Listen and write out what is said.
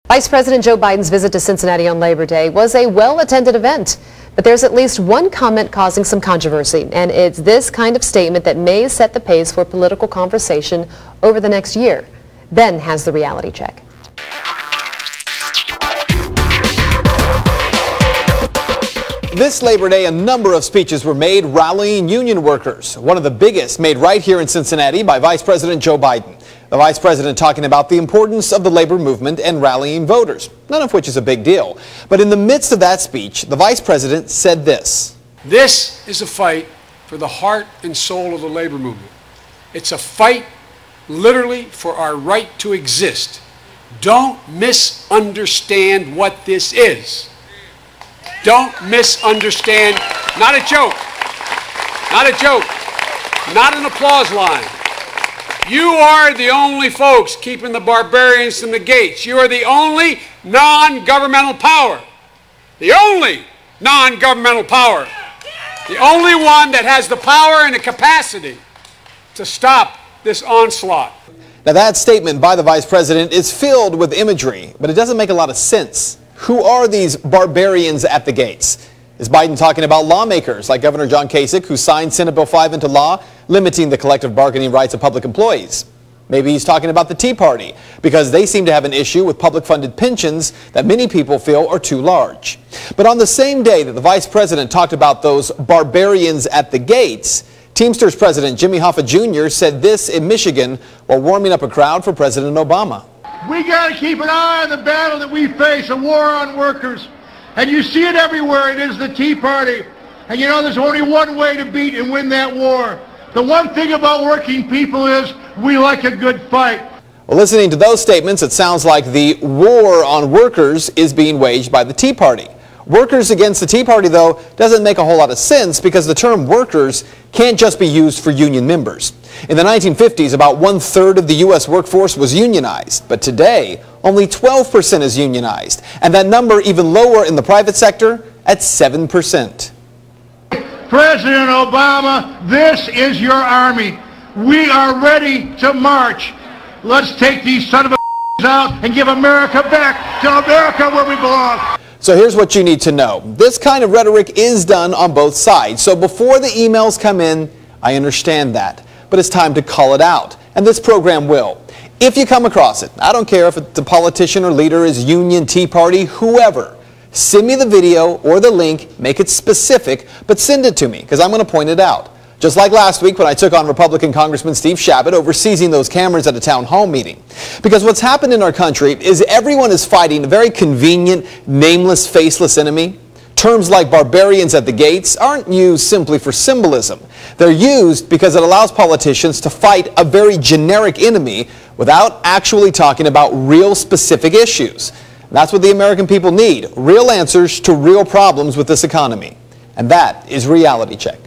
Vice President Joe Biden's visit to Cincinnati on Labor Day was a well-attended event, but there's at least one comment causing some controversy, and it's this kind of statement that may set the pace for political conversation over the next year. Ben has the reality check. This Labor Day, a number of speeches were made rallying union workers. One of the biggest made right here in Cincinnati by Vice President Joe Biden. The Vice President talking about the importance of the labor movement and rallying voters, none of which is a big deal. But in the midst of that speech, the Vice President said this. This is a fight for the heart and soul of the labor movement. It's a fight literally for our right to exist. Don't misunderstand what this is. Don't misunderstand. Not a joke. Not a joke. Not an applause line. You are the only folks keeping the barbarians from the gates. You are the only non-governmental power. The only non-governmental power. The only one that has the power and the capacity to stop this onslaught. Now that statement by the Vice President is filled with imagery, but it doesn't make a lot of sense. Who are these barbarians at the gates? Is Biden talking about lawmakers like Governor John Kasich, who signed Senate Bill 5 into law, limiting the collective bargaining rights of public employees? Maybe he's talking about the Tea Party, because they seem to have an issue with public-funded pensions that many people feel are too large. But on the same day that the Vice President talked about those barbarians at the gates, Teamsters President Jimmy Hoffa Jr. said this in Michigan while warming up a crowd for President Obama. We got to keep an eye on the battle that we face, a war on workers. And you see it everywhere. It is the Tea Party. And you know, there's only one way to beat and win that war. The one thing about working people is we like a good fight. Well, listening to those statements, it sounds like the war on workers is being waged by the Tea Party. Workers against the Tea Party, though, doesn't make a whole lot of sense because the term workers can't just be used for union members. In the 1950s, about 1/3 of the U.S. workforce was unionized, but today, only 12% is unionized, and that number even lower in the private sector at 7%. President Obama, this is your army. We are ready to march. Let's take these son of a out and give America back to America where we belong. So here's what you need to know. This kind of rhetoric is done on both sides. So before the emails come in, I understand that. But it's time to call it out. And this program will. If you come across it, I don't care if the politician or leader is union, Tea Party, whoever, send me the video or the link, make it specific, but send it to me because I'm going to point it out. Just like last week when I took on Republican Congressman Steve Chabot over seizing those cameras at a town hall meeting. Because what's happened in our country is everyone is fighting a very convenient, nameless, faceless enemy. Terms like barbarians at the gates aren't used simply for symbolism. They're used because it allows politicians to fight a very generic enemy without actually talking about real specific issues. That's what the American people need, real answers to real problems with this economy. And that is Reality Check.